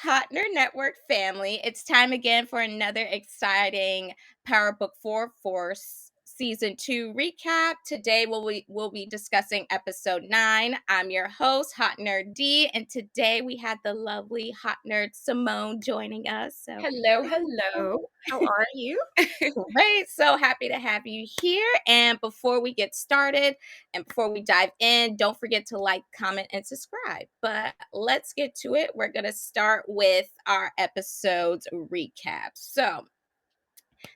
Hot Nerd Network family. It's time again for another exciting Power Book 4 Force Season 2 recap. Today we'll be discussing episode 9. I'm your host, Hot Nerd D, and today we had the lovely Hot Nerd Simone joining us. So Hello, hello. How are you? great. So happy to have you here. And before we get started and before we dive in, don't forget to like, comment, and subscribe. But let's get to it. We're going to start with our episode's recap. So,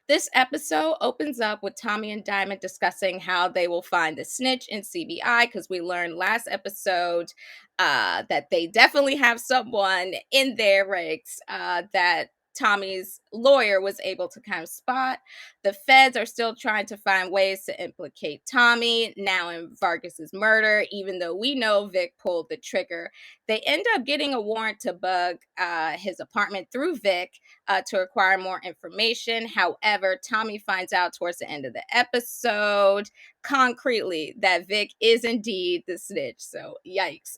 this episode opens up with Tommy and Diamond discussing how they will find the snitch in CBI because we learned last episode that they definitely have someone in their ranks that Tommy's lawyer was able to kind of spot. The feds are still trying to find ways to implicate Tommy now in Vargas's murder, even though we know Vic pulled the trigger. They end up getting a warrant to bug his apartment through Vic to acquire more information. However, Tommy finds out towards the end of the episode concretely that Vic is indeed the snitch. So, yikes.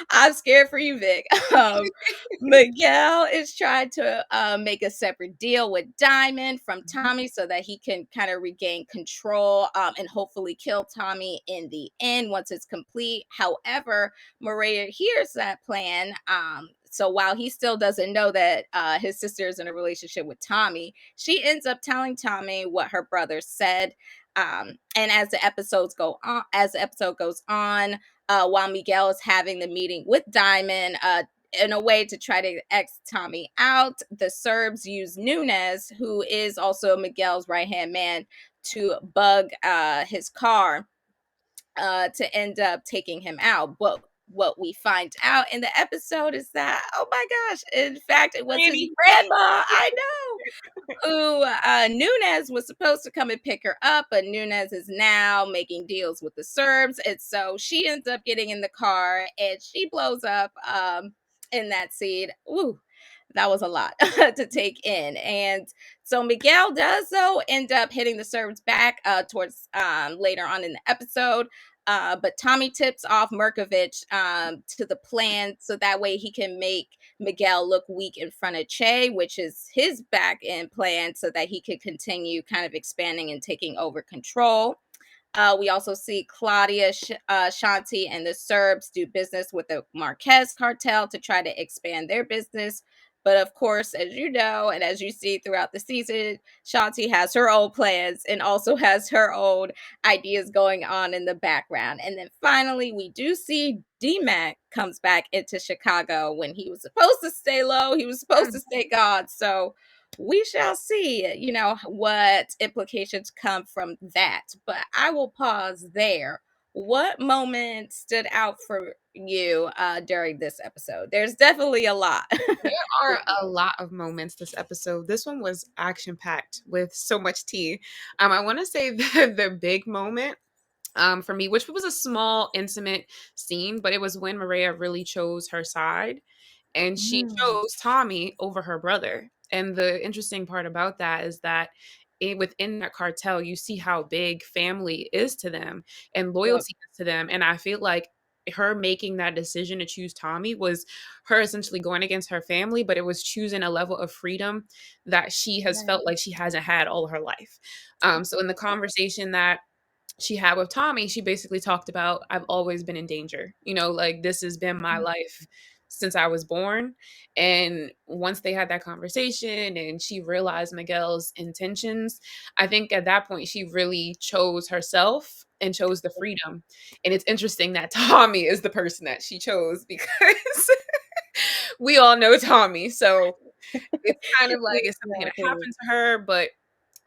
I'm scared for you, Vic. Miguel is trying to make a separate deal with Diamond from Tommy so that he can kind of regain control and hopefully kill Tommy in the end once it's complete. However, Maria hears that plan. So while he still doesn't know that his sister is in a relationship with Tommy, she ends up telling Tommy what her brother said. And as the episode goes on, while Miguel is having the meeting with Diamond, in a way to try to X Tommy out, the Serbs use Nunez, who is also Miguel's right hand man, to bug his car to end up taking him out. But what we find out in the episode is that, oh my gosh, in fact, it was his grandma. I know. Who Nunez was supposed to come and pick her up, but Nunez is now making deals with the Serbs, and so she ends up getting in the car and she blows up in that scene. Ooh, that was a lot to take in. And so Miguel does though end up hitting the Serbs back towards later on in the episode. But Tommy tips off Merkovich to the plan so that way he can make Miguel look weak in front of Che, which is his back end plan so that he could continue kind of expanding and taking over control. We also see Claudia, Shanti, and the Serbs do business with the Marquez cartel to try to expand their business. But of course, as you know, and as you see throughout the season, Shanti has her own plans and also has her own ideas going on in the background. And then finally, we do see D-Mac comes back into Chicago when he was supposed to stay low. He was supposed to stay God. So we shall see, what implications come from that. But I will pause there. What moment stood out for you during this episode? There's definitely a lot. There are a lot of moments this episode. This one was action packed with so much tea. I want to say the big moment for me, which was a small, intimate scene, but it was when Maria really chose her side and she chose Tommy over her brother. And the interesting part about that is that within that cartel, you see how big family is to them and Yep. loyalty is to them. And I feel like her making that decision to choose Tommy was her essentially going against her family, but it was choosing a level of freedom that she has felt like she hasn't had all her life. So in the conversation that she had with Tommy, she basically talked about, I've always been in danger. Like this has been my life since I was born. And once they had that conversation and she realized Miguel's intentions, I think at that point she really chose herself and chose the freedom. And it's interesting that Tommy is the person that she chose because we all know Tommy. So it's kind of like it's something that happened to her, but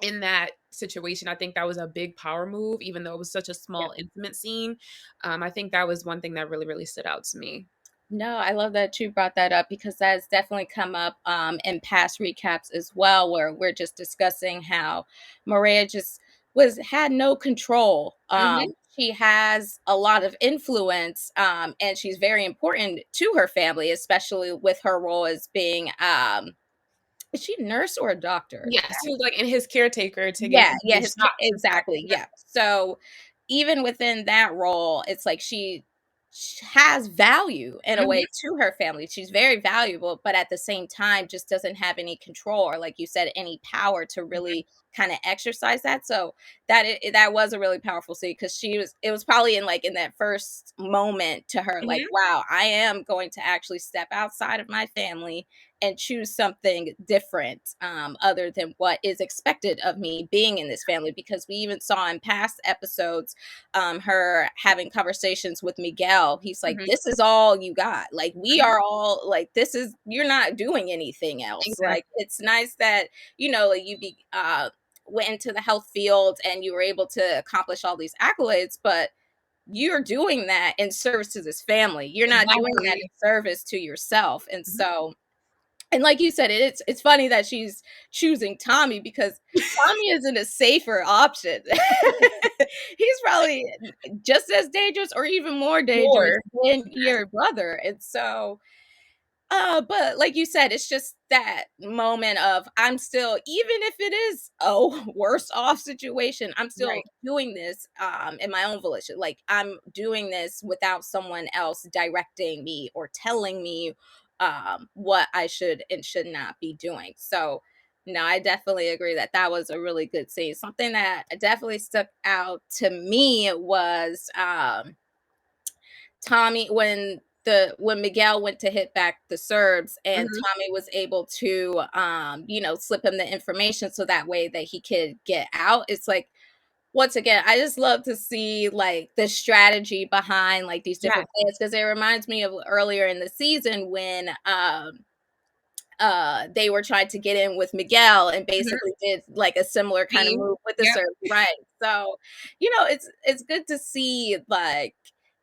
in that situation, I think that was a big power move, even though it was such a Yeah. small, intimate scene. I think that was one thing that really, really stood out to me. No, I love that you brought that up because that has definitely come up in past recaps as well, where we're just discussing how Maria just had no control. Mhm. She has a lot of influence, and she's very important to her family, especially with her role as being is she a nurse or a doctor? Yes, he was like in his caretaker to give Yeah, him yeah, his shots and stuff. exactly, yeah. So even within that role, it's like has value in a Mhm, way to her family. She's very valuable, but at the same time just doesn't have any control or, like you said, any power to mhm, really kind of exercise that. So that was a really powerful scene because she was it was probably in like in that first moment to her like, mhm, wow, I am going to actually step outside of my family and choose something different, other than what is expected of me being in this family, because we even saw in past episodes, her having conversations with Miguel. He's like, mhm. this is all you got. Like, we Mhm. are all like, this is, you're not doing anything else. Like, Exactly. it's nice that, like went into the health field and you were able to accomplish all these accolades, but you're doing that in service to this family. You're not doing that in Exactly. service to yourself. And Mhm. so, and like you said, it's funny that she's choosing Tommy because Tommy isn't a safer option. He's probably just as dangerous or even more dangerous More. than your brother. And so, but like you said, it's just that moment of I'm still, even if it is a worse off situation, I'm still Right. doing this in my own volition. Like I'm doing this without someone else directing me or telling me what I should and should not be doing. So no, I definitely agree that that was a really good scene. Something that definitely stuck out to me was Tommy when Miguel went to hit back the Serbs and Mhm. Tommy was able to slip him the information so that way that he could get out. It's like once again, I just love to see like the strategy behind like these Yes. different plans because it reminds me of earlier in the season when they were trying to get in with Miguel and Mhm. basically did like a similar kind of Theme. move with the Yep. Serbs, right? So, it's good to see like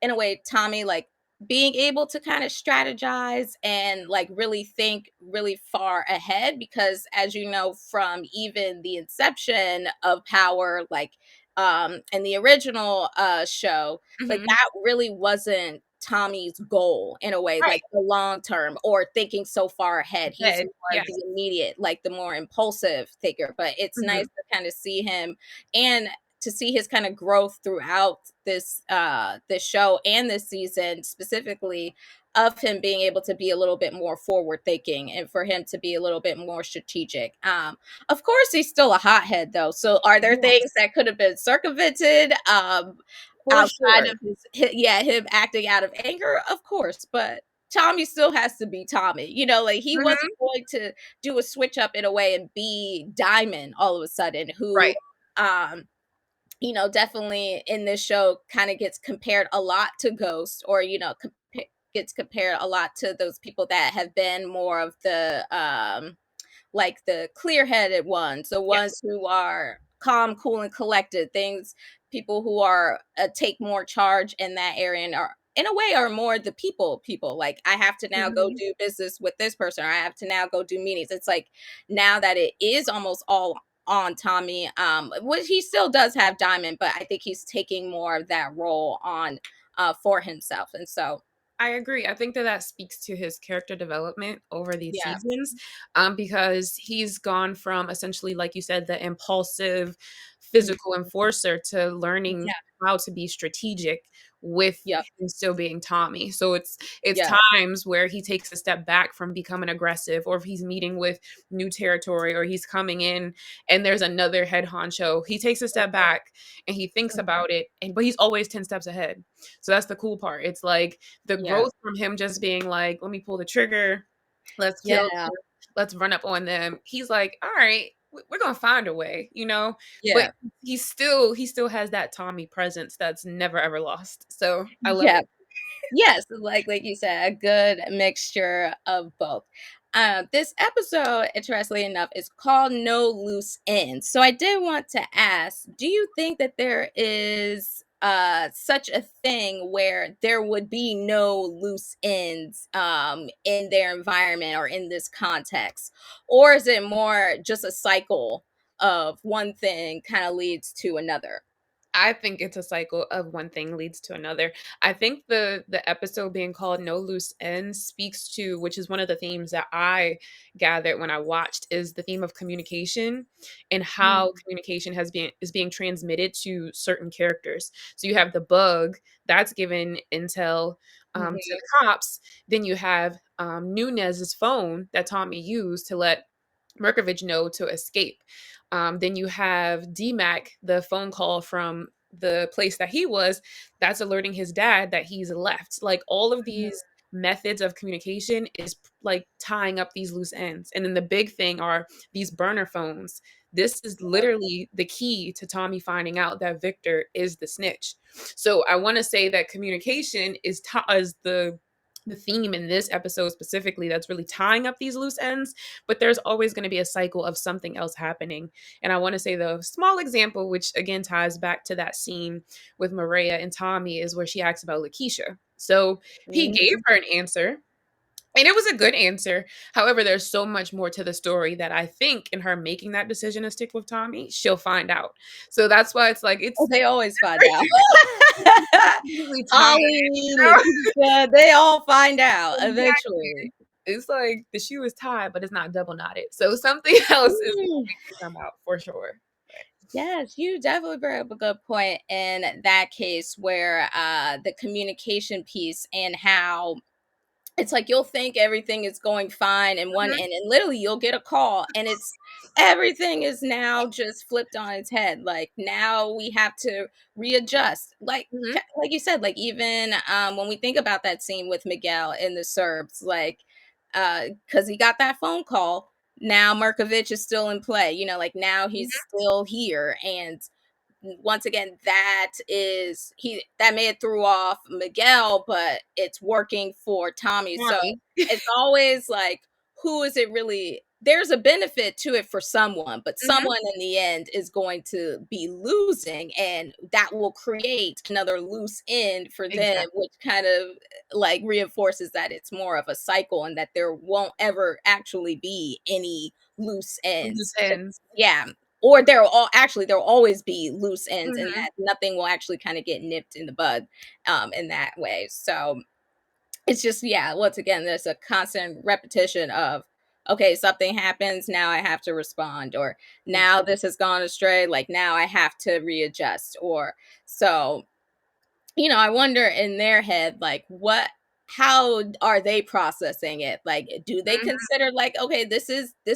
in a way Tommy like being able to kind of strategize and like really think really far ahead because as you know from even the inception of Power like in the original show like Mhm. that really wasn't Tommy's goal in a way, Right. like the long term or thinking so far ahead. He's Ahead. more Yes. the immediate, like the more impulsive figure. But it's nice Mhm. to kind of see him and to see his kind of growth throughout this show and this season specifically of him being able to be a little bit more forward thinking and for him to be a little bit more strategic. Of course he's still a hothead though. So are there things Yes. that could have been circumvented? For Outside sure. of him acting out of anger, of course, but Tommy still has to be Tommy, like, he wasn't Mhm. going to do a switch up in a way and be Diamond all of a sudden, who, Right. um, definitely in this show kinda gets compared a lot to Ghost or, gets compared a lot to those people that have been more of like the clear-headed ones, the ones Yes. who are calm, cool, and collected. Things people who are take more charge in that area and are in a way are more the people. Like I have to now go Mhm. do business with this person, or I have to now go do meetings. It's like now that it is almost all on Tommy, which he still does have Diamond, but I think he's taking more of that role on for himself. And so I agree. I think that that speaks to his character development over these yeah, seasons, because he's gone from essentially, like you said, the impulsive physical enforcer to learning yeah, how to be strategic with yep, him still being Tommy. So it's yeah, times where he takes a step back from becoming aggressive, or if he's meeting with new territory, or he's coming in and there's another head honcho, he takes a step back and he thinks about it, and but he's always 10 steps ahead. So that's the cool part. It's like the yeah, growth from him just being like, "Let me pull the trigger. Let's kill yeah, them. Let's run up on them." He's like, "All right, we're gonna find a way," you know. But yeah. he still has that Tommy presence that's never ever lost. So I love Yeah. it. Yes, like you said, a good mixture of both. This episode, interestingly enough, is called No Loose Ends. So I did want to ask, do you think that there is such a thing where there would be no loose ends in their environment or in this context? Or is it more just a cycle of one thing kind of leads to another? I think it's a cycle of one thing leads to another. I think the episode being called No Loose Ends speaks to, which is one of the themes that I gathered when I watched, is the theme of communication and how Mhm. communication is being transmitted to certain characters. So you have the bug that's given intel to Mhm. the cops. Then you have Nunez's phone that Tommy used to let Merkovich know to escape. Then you have DMAC, the phone call from the place that he was, that's alerting his dad that he's left. Like all of Mhm. these methods of communication is like tying up these loose ends. And then the big thing are these burner phones. This is literally the key to Tommy finding out that Victor is the snitch. So I want to say that communication is the theme in this episode specifically that's really tying up these loose ends, but there's always going to be a cycle of something else happening. And I want to say the small example, which again ties back to that scene with Maria and Tommy, is where she asks about Lakeisha. So he gave Mhm. her an answer. And it was a good answer. However, there's so much more to the story that I think in her making that decision to stick with Tommy, she'll find out. So that's why it's like Oh, it's they always find out. really tied. Ollie, Lakeisha, they all find out eventually. Exactly. It's like the shoe is tied, but it's not double knotted. So something else is Mm. going to come out for sure. Yes, you definitely bring up a good point in that case where the communication piece and how it's like you'll think everything is going fine in one Mhm, end, and literally you'll get a call and it's everything is now just flipped on its head. Like now we have to readjust. mhm, Like you said, like even when we think about that scene with Miguel in the Serbs, like because he got that phone call. Now Markovich is still in play, like now he's mhm. still here, and once again, that may have threw off Miguel, but it's working for Tommy. So Tommy. it's always like, who is it really? There's a benefit to it for someone, but Mhm, someone in the end is going to be losing, and that will create another loose end for them, exactly. which kind of like reinforces that it's more of a cycle and that there won't ever actually be any loose Loose ends. ends. Yeah, or there'll always be loose ends and Mhm, that nothing will actually kind of get nipped in the bud in that way. So it's just, yeah, once again, there's a constant repetition of, okay, something happens, now I have to respond, or now exactly. this has gone astray, like now I have to readjust, or so I wonder in their head, like, how are they processing it? Like, do they Mhm, consider like, okay, this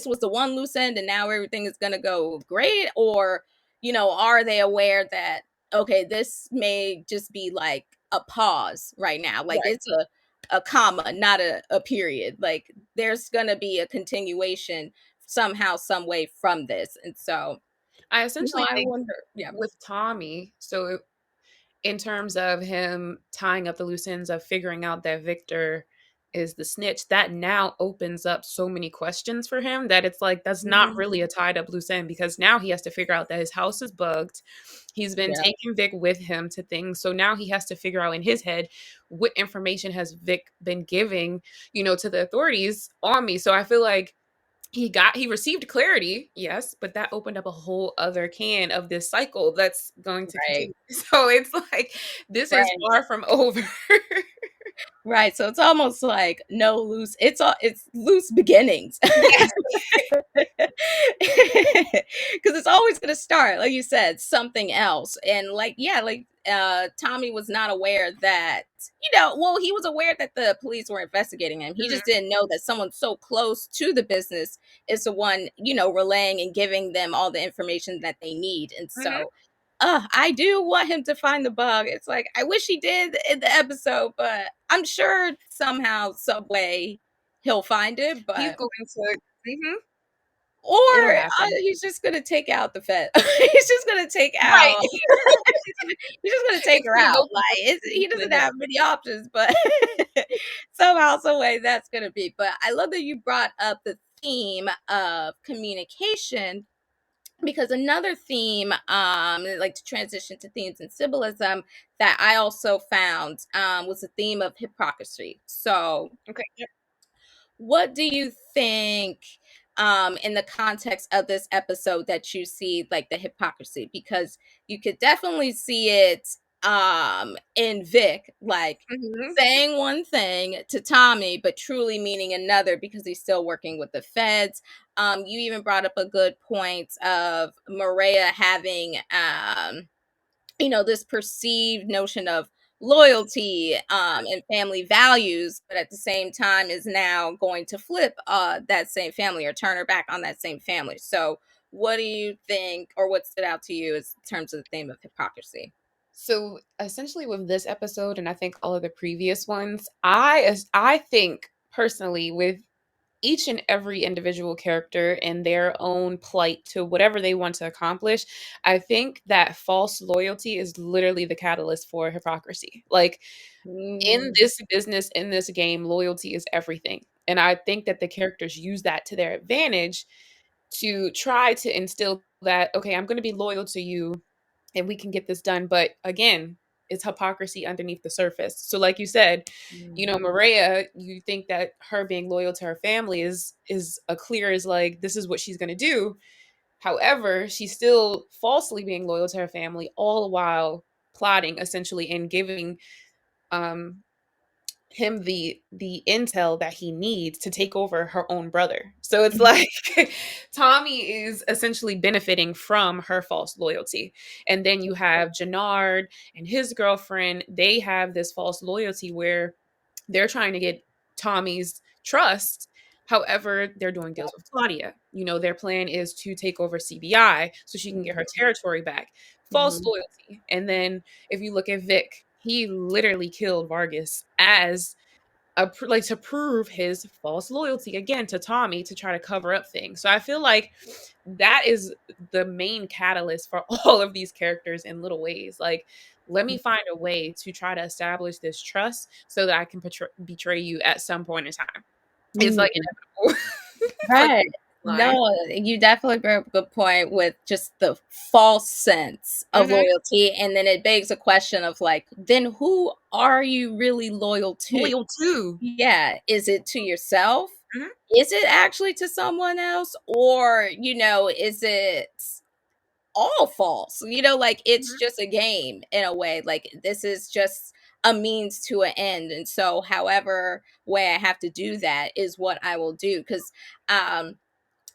was the one loose end and now everything is gonna go great? Or, are they aware that, okay, this may just be like a pause right now? Like right. it's a comma, not a period. Like there's gonna be a continuation somehow, some way from this. And so, I essentially I think wonder, yeah. with Tommy, so in terms of him tying up the loose ends of figuring out that Victor is the snitch, that now opens up so many questions for him that it's like that's not Mhm. really a tied up loose end because now he has to figure out that his house is bugged. He's been Yeah. taking Vic with him to things. So now he has to figure out in his head what information has Vic been giving, to the authorities on me. So I feel like he received clarity, yes, but that opened up a whole other can of this cycle that's going to Right. continue. So it's like this is Right. far from over. Right, so it's almost like no loose it's loose beginnings. Yes. 'Cause it's always gonna start, like you said, something else, and, like, yeah, like, Tommy was not aware that well, he was aware that the police were investigating him, he Mhm, just didn't know that someone so close to the business is the one, relaying and giving them all the information that they need, and mhm. so I do want him to find the bug. It's like I wish he did in the episode, but I'm sure somehow, some way, he'll find it. He's But going to mhm, or it'll happen. he's just gonna take out the Fed. He's just gonna take Right. out. He's just gonna take It's her gonna out. go from Like he to the doesn't hill. have many options, but somehow, some way, that's gonna be. But I love that you brought up the theme of communication because another theme like to transition to themes and symbolism that I also found was the theme of hypocrisy. So Okay. Yep. what do you think in the context of this episode that you see like the hypocrisy, because you could definitely see it in Vic, like Mhm. saying one thing to Tommy but truly meaning another because he's still working with the feds. You even brought up a good point of Maria having this perceived notion of loyalty and family values, but at the same time is now going to flip that same family or turn her back on that same family. So what do you think, or what stood out to you as in terms of the theme of hypocrisy? So essentially, with this episode, and I think all of the previous ones, I think personally with each and every individual character and their own plight to whatever they want to accomplish, I think that false loyalty is literally the catalyst for hypocrisy. Like in Mm, this business, in this game, loyalty is everything. And I think that the characters use that to their advantage to try to instill that, okay, I'm going to be loyal to you and we can get this done. But again, it's hypocrisy underneath the surface. So like you said, mm, Maria, you think that her being loyal to her family is a clear as like this is what she's going to do. However, she's still falsely being loyal to her family all while plotting essentially and giving um him the intel that he needs to take over her own brother. So it's mhm, like Tommy is essentially benefiting from her false loyalty. And then you have Jannard and his girlfriend, they have this false loyalty where they're trying to get Tommy's trust. However, they're doing deals with Claudia. Their plan is to take over CBI so she can get her territory back. False mhm, loyalty. And then if you look at Vic, he literally killed Vargas as like to prove his false loyalty again to Tommy to try to cover up things. So I feel like that is the main catalyst for all of these characters in little ways. Like, let me find a way to try to establish this trust so that I can betray you at some point in time. It's like mhm. inevitable for Right. the line. No, you definitely bring up a good point with just the false sense of Hmm. loyalty. And then it begs a question of like, then who are you really loyal to? Loyal too. Yeah. Is it to yourself? Hmm. Is it actually to someone else? Or, is it all false? Like it's Hmm. just a game in a way. Like this is just a means to an end. And so, however way I have to do that is what I will do. Because um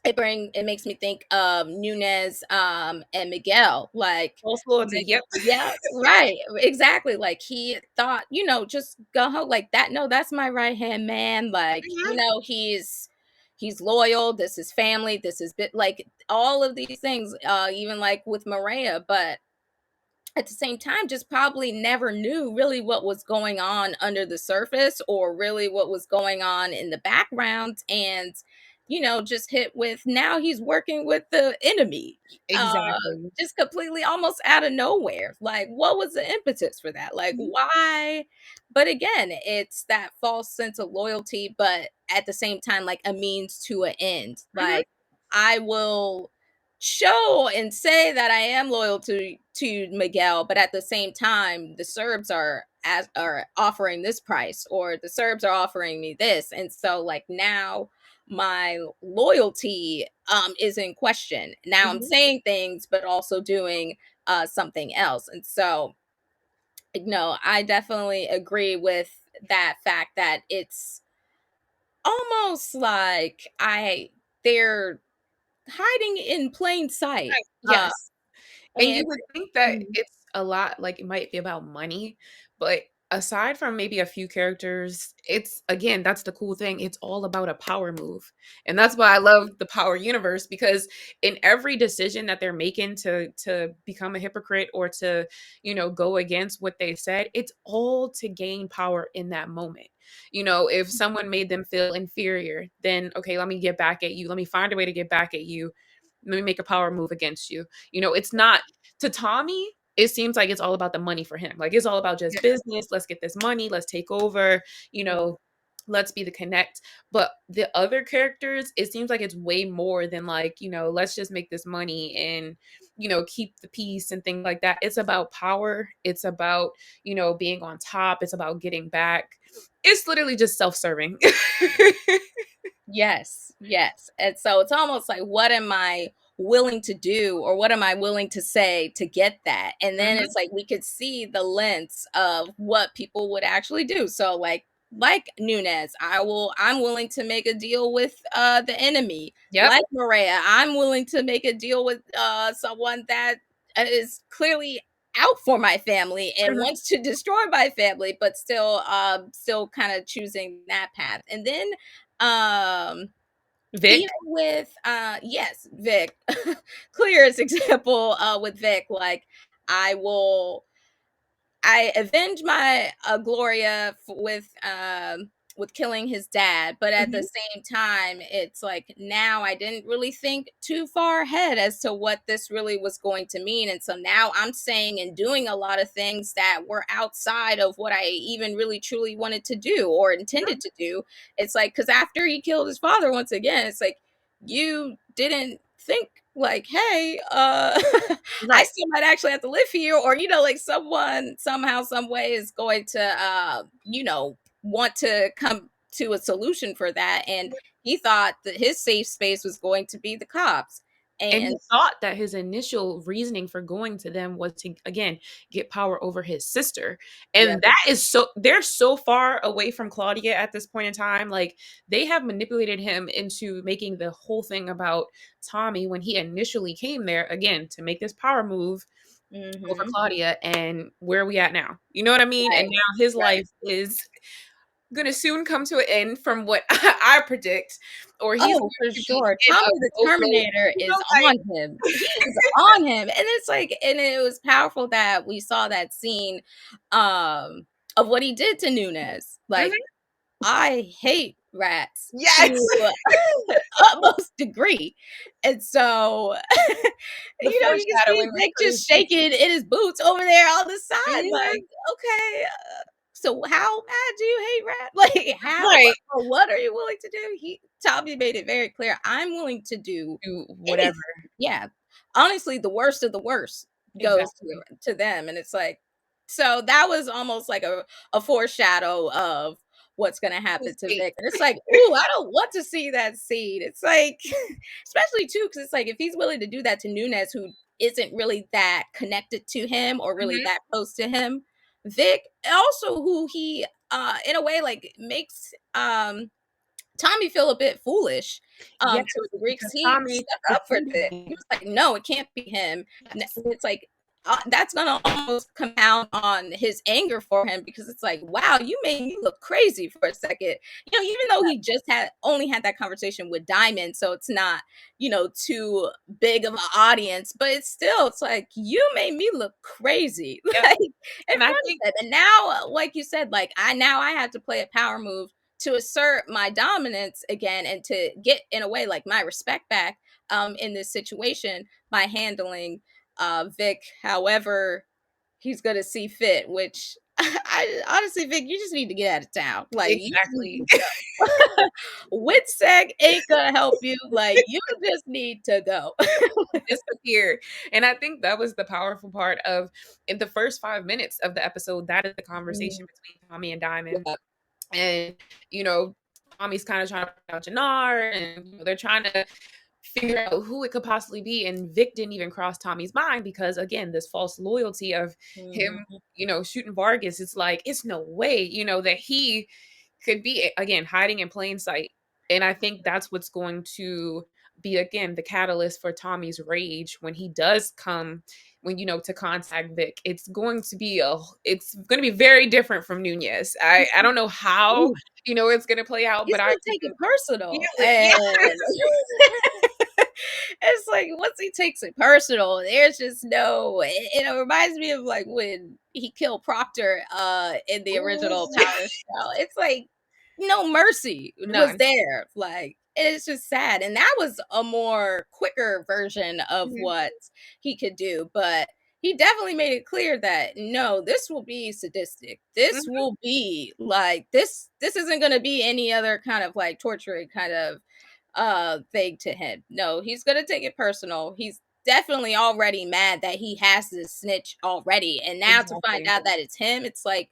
it makes me think of Nunez and Miguel, like False loyalty. Yep. yeah, right, exactly. Like he thought, just go home like that. No, that's my right hand man. Like, Mhm. he's loyal. This is family. This is bit like all of these things, even like with Maria, but at the same time just probably never knew really what was going on under the surface or really what was going on in the background, and just hit with now he's working with the enemy, uh Exactly. just completely almost out of nowhere. Like what was the impetus for that? Like Mhm. why? But again, it's that false sense of loyalty, but at the same time like a means to an end. Mhm. Like I will show and say that I am loyal to Miguel, but at the same time, the Serbs are offering this price, or the Serbs are offering me this, and so like now my loyalty is in question. Now I'm Mhm. saying things, but also doing something else, and so no, I definitely agree with that fact that it's almost like I they're hiding in plain sight. Right. Yes. And And you would think that Mhm, it's a lot like it might be about money, but aside from maybe a few characters, it's again, that's the cool thing. It's all about a power move. And that's why I love the power universe because in every decision that they're making to become a hypocrite or to, go against what they said, it's all to gain power in that moment. If someone made them feel inferior, then okay, let me get back at you. Let me find a way to get back at you. Let me make a power move against you. It's not to Tommy, it seems like it's all about the money for him. Like it's all about just yeah, business. Let's get this money. Let's take over. You mhm, know, let's be the connect. But the other characters, it seems like it's way more than like, let's just make this money and, keep the peace and things like that. It's about power. It's about, being on top. It's about getting back. It's literally just self serving. Yes, yes. And so it's almost like, what am I willing to do, or what am I willing to say to get that? And then Mhm. it's like we could see the lens of what people would actually do. So like Nunez, I'm willing to make a deal with the enemy. Yep. Like Maria, I'm willing to make a deal with someone that is clearly out for my family and Mhm. wants to destroy my family, but still kind of choosing that path. And then um, even Vic. with yes, Vic, clearest example with Vic, like I will I avenge my Gloria with killing his dad, but at the Mhm. same time, it's like now I didn't really think too far ahead as to what this really was going to mean, and so now I'm saying and doing a lot of things that were outside of what I even really truly wanted to do or intended to do. It's like because after he killed his father once again, it's like you didn't think like, hey, I Right. still might actually have to live here, or like someone somehow, some way is going to want to come to a solution for that. And he thought that his safe space was going to be the cops. And And he thought that his initial reasoning for going to them was to, again, get power over his sister. yeah. And that is so, they're so far away from Claudia at this point in time. Like, they have manipulated him into making the whole thing about Tommy when he initially came there, again, to make this power move over Hmm. Claudia. And where are we at now? You know what I mean? And Right. now his Right. life is gonna soon come to an end from what I predict, or he's Oh, for going to be sure. in Tommy a the boatload, Terminator you is know, on him. He is on him. And it's like, and it was powerful that we saw that scene of what he did to Nunez. Like, Mhm. I hate rats Yes. to utmost degree. And so, The you can see foreshadowing was Vic just crazy. shaking in his boots over there on the side, Mhm. like, okay, so how bad do you hate rats? Like, how Right. or what are you willing to do? Tommy made it very clear. I'm willing to do Do anything. whatever. Yeah. Honestly, the worst of the worst goes Exactly. to them. And it's like, so that was almost like a foreshadow of what's gonna His happen to fate. Vic. And it's like, ooh, I don't want to see that scene. It's like, especially too, because it's like if he's willing to do that to Nunez, who isn't really that connected to him or really Mhm. that close to him, Vic also who he in a way like makes Tommy feel a bit foolish, Yes, to a degree because because he Tommy stuck up for defended Vic. He him. was like, "No, it can't be him." Yes. It's like that's gonna almost compound on his anger for him because it's like, "Wow, you made me look crazy for a second." Even though he just had only had that conversation with Diamond, so it's not too big of an audience, but it's like you made me look crazy, Yep. like in And I front of think him. And now, like you said, like I have to play a power move to assert my dominance again and to get in a way like my respect back in this situation by handling Vic however he's gonna see fit, which I honestly Vic, you just need to get out of town. Like you just need exactly. to go. Witsec ain't gonna help you. Like you just need to go. Disappear. And I think that was the powerful part of in the first 5 minutes of the episode, that is the Mm, conversation between Tommy and Diamond. yeah. And, you know, Tommy's kind of trying to find out Jannar, and they're trying to figure out who it could possibly be. And Vic didn't even cross Tommy's mind because, again, this false loyalty of him, Mhm. shooting Vargas. It's like, it's no way, that he could be, again, hiding in plain sight. And I think that's what's going to be, again, the catalyst for Tommy's rage when he does come, when, to contact Vic. It's going to be very different from Nunez. I don't know how, Ooh, it's going to play out, he's but I gonna can take it feel personal, it. and Yes. it's like once he takes it personal, there's just no. It reminds me of like when he killed Proctor in the original Ooh. Power show. It's like no mercy was None. there. Like it's just sad, and that was a more quicker version of Mhm. what he could do, but. He definitely made it clear that no, this will be sadistic. This Mhm. will be like this isn't going to be any other kind of like torturing kind of thing to him. No, he's gonna take it personal. He's definitely already mad that he has this snitch already. And now to find Exactly. out that it's him, it's like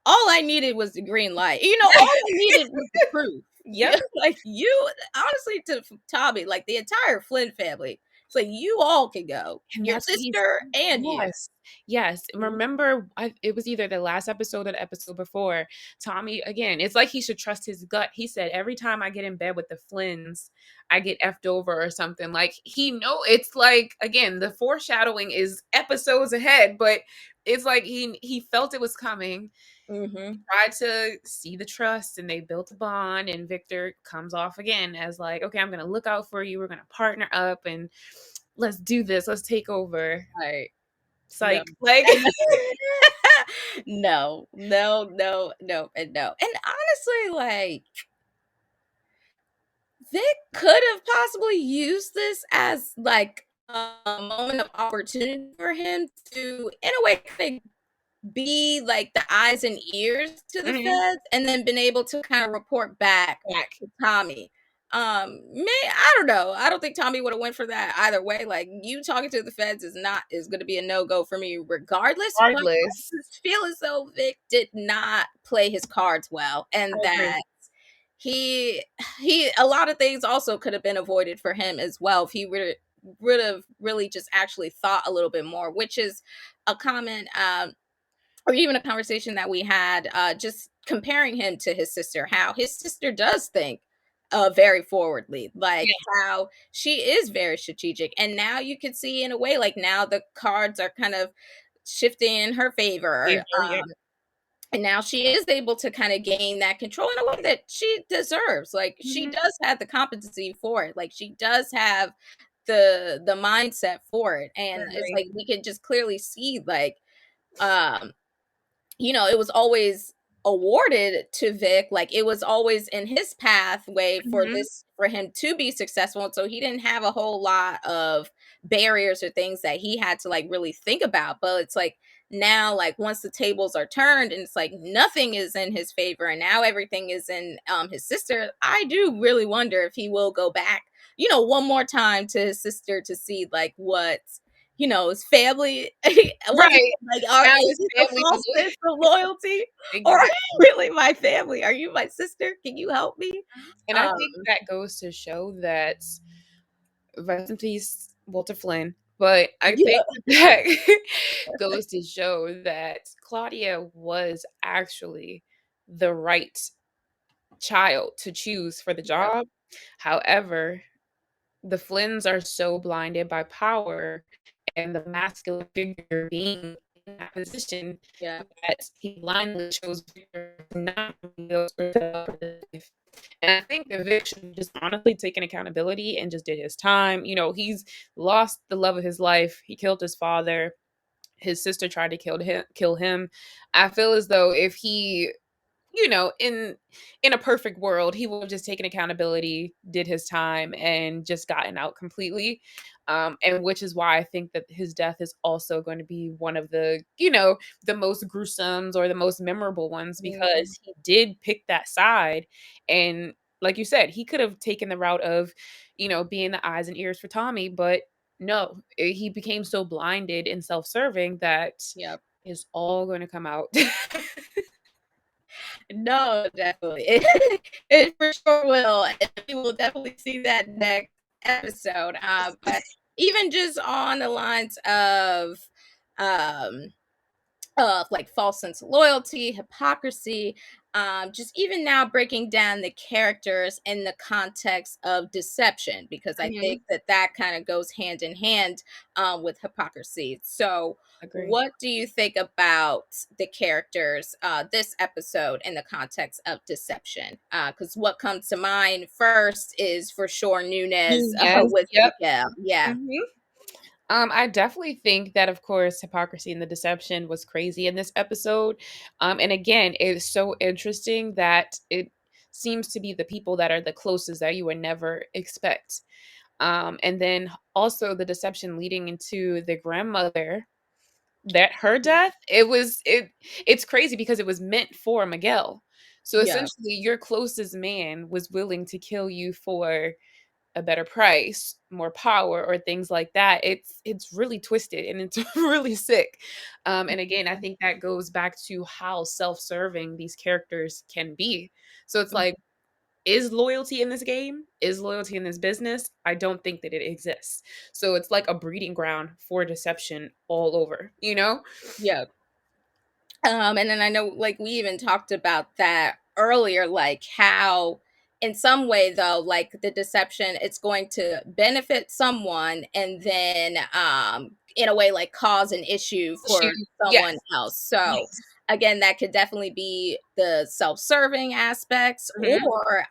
all I needed was the green light. All I needed was the proof. Yep. Like you, honestly, to Tommy, like the entire Flynn family. It's like you all can go, And your that's what he's sister and you. yes. Yes. Mhm. Remember, it was either the last episode or the episode before. Tommy, again, it's like he should trust his gut. He said, every time I get in bed with the Flynns, I get effed over or something. Like he know it's like again, the foreshadowing is episodes ahead, but it's like he felt it was coming, Mhm. tried to see the trust, and they built a bond, and Victor comes off again as like, okay, I'm gonna look out for you, we're gonna partner up and let's do this, let's take over. Right. No. Psych. Like And no, no, no, no, and no. And honestly, like Vic could have possibly used this as like a moment of opportunity for him to, in a way, kind of be like the eyes and ears to the mhm, feds, and then been able to kind of report back back. to Tommy. Me, I don't know. I don't think Tommy would have went for that either way. Like you talking to the feds is going to be a no go for me regardless. But Regardless. I just feel as though Vic did not play his cards well, and I agree. that he a lot of things also could have been avoided for him as well if he would have really just actually thought a little bit more, which is a comment or even a conversation that we had just comparing him to his sister, how his sister does think very forwardly, like Yeah, how she is very strategic, and now you can see in a way like now the cards are kind of shifting in her favor. favor, yep. And now she is able to kind of gain that control in a way that she deserves. Like she Mhm, does have the competency for it. Like she does have the mindset for it. I And it's agree. like we can just clearly see like um it was always awarded to Vic. Like it was always in his pathway for Mhm, this for him to be successful. And so he didn't have a whole lot of barriers or things that he had to like really think about. But it's like now, like once the tables are turned and it's like nothing is in his favor and now everything is in his sister, I do really wonder if he will go back, one more time to his sister to see like what his family what right. like, are Now is his this a family false was sense of loyalty, or are exactly. you really my family? Are you my sister? Can you help me? And I Um, think that goes to show that rest in peace, Walter Flynn. But I yeah, think that goes to show that Claudia was actually the right child to choose for the yep, job. However, the Flynns are so blinded by power and the masculine figure being in that position yeah, that he blindly chose Victor to not bring those for his life. And I think that Vic should have just honestly taken accountability and just did his time. He's lost the love of his life. He killed his father. His sister tried to kill him. I feel as though if he in a perfect world, he would have just taken accountability, did his time, and just gotten out completely. And which is why I think that his death is also going to be one of the most gruesomes or the most memorable ones mhm, because he did pick that side. And like you said, he could have taken the route of, being the eyes and ears for Tommy, but no, he became so blinded and self-serving that yep. is all going to come out. No, definitely. It for sure will, and we will definitely see that next episode. But even just on the lines um of like false sense of loyalty, hypocrisy, just even now breaking down the characters in the context of deception, because I think Mhm. that kind of goes hand in hand with hypocrisy. So, Agree. what do you think about the characters this episode in the context of deception? Because what comes to mind first is for sure Nunez Yes, with yep. Miguel. Yeah, Mhm. I definitely think that, of course, hypocrisy and the deception was crazy in this episode. And again, it's so interesting that it seems to be the people that are the closest that you would never expect. And then also the deception leading into the grandmother, that her death, it's crazy because it was meant for Miguel. So yeah, essentially your closest man was willing to kill you for a better price, more power, or things like that. It's really twisted and it's really sick. And again, I think that goes back to how self-serving these characters can be. So it's like is loyalty in this game? Is loyalty in this business? I don't think that it exists. So it's like a breeding ground for deception all over, you know? Yeah. And then I know, like, we even talked about that earlier, like how in some way though, like the deception, it's going to benefit someone and then in a way like cause an issue Shoot. for Yes. someone else. So Yes. again, that could definitely be the self-serving aspects, Mhm. or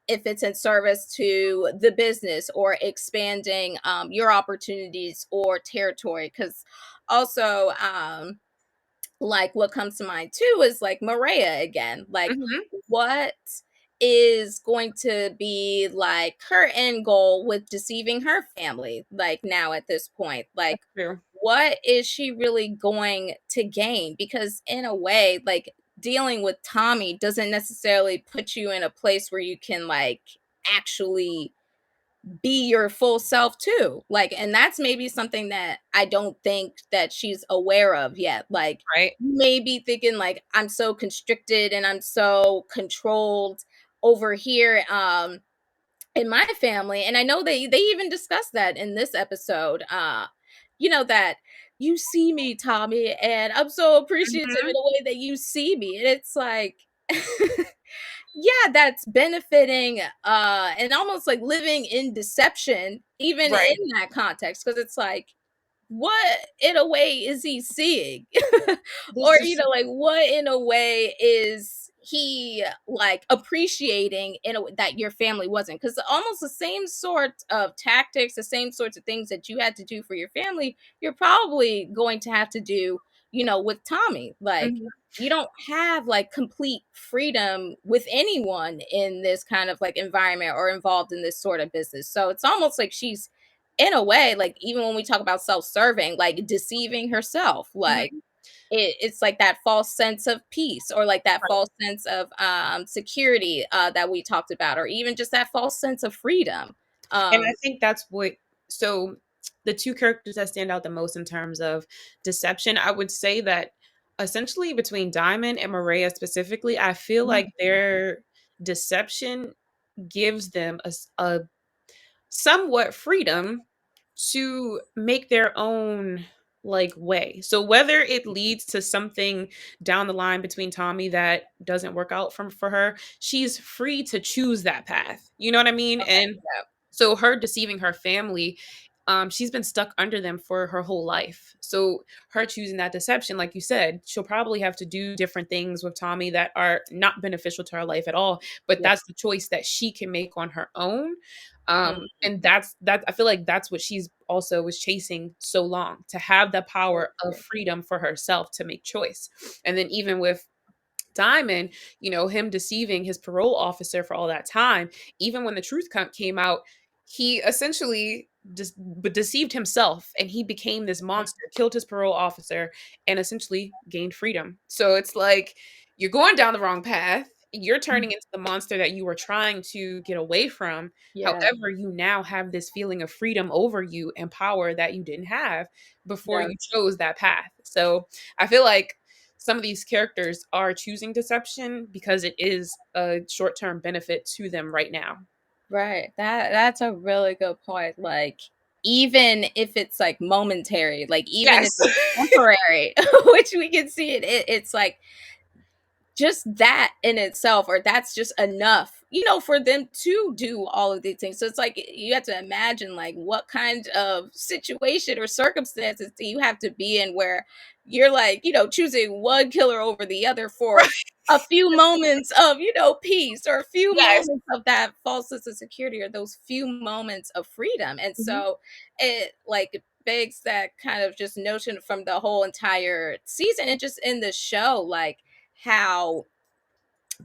if it's in service to the business or expanding your opportunities or territory. Because also like what comes to mind too is like Maria again. Like, Mhm. what is going to be like her end goal with deceiving her family? Like, now at this point, like, That's true. what is she really going to gain? Because, in a way, like, dealing with Tommy doesn't necessarily put you in a place where you can, like, actually be your full self too. Like, and that's maybe something that I don't think that she's aware of yet. Like, Right? you may be thinking like I'm so constricted and I'm so controlled over here in my family. And I know they even discussed that in this episode. That you see me, Tommy, and I'm so appreciative in Mhm. a way that you see me. And it's like yeah, that's benefiting, and almost like living in deception, even Right. in that context, because it's like, what in a way is he seeing? Or, This is like, what in a way is he, like, appreciating in a that your family wasn't? Because almost the same sort of tactics, the same sorts of things that you had to do for your family, you're probably going to have to do, with Tommy. Like, Mhm. you don't have, like, complete freedom with anyone in this kind of, like, environment or involved in this sort of business. So it's almost like she's in a way, like, even when we talk about self-serving, like, deceiving herself, like, Mhm. it's like that false sense of peace, or like that false sense of security that we talked about, or even just that false sense of freedom. And I um think that's what so the two characters that stand out the most in terms of deception, I would say that essentially between Diamond and Maria specifically, I feel like their deception gives them a somewhat freedom to make their own like way. So whether it leads to something down the line between Tommy that doesn't work out for her, she's free to choose that path. You know what I mean? And yeah, so her deceiving her family, she's been stuck under them for her whole life. So her choosing that deception, like you said, she'll probably have to do different things with Tommy that are not beneficial to her life at all. But yeah, that's the choice that she can make on her own. mhm, And that I feel like that's what she's also was chasing so long, to have the power of freedom for herself to make choice. And then even with Diamond, him deceiving his parole officer for all that time, even when the truth came out, he essentially just deceived himself and he became this monster, killed his parole officer, and essentially gained freedom. So it's like you're going down the wrong path. You're mhm, turning into the monster that you were trying to get away from. yeah, However, you now have this feeling of freedom over you and power that you didn't have before yeah, you chose that path. So I feel like some of these characters are choosing deception because it is a short-term benefit to them right now. right. That's a really good point. Like, even if it's like momentary, like even if Yes. it's temporary, which we can see it's like just that in itself, or that's just enough, for them to do all of these things. So it's like you have to imagine like what kind of situation or circumstances do you have to be in where you're like, choosing one killer over the other for Right. a few moments of, peace, or a few Yes. moments of that false sense of security, or those few moments of freedom. And Mhm. so it like begs that kind of just notion from the whole entire season, and just in the show, like how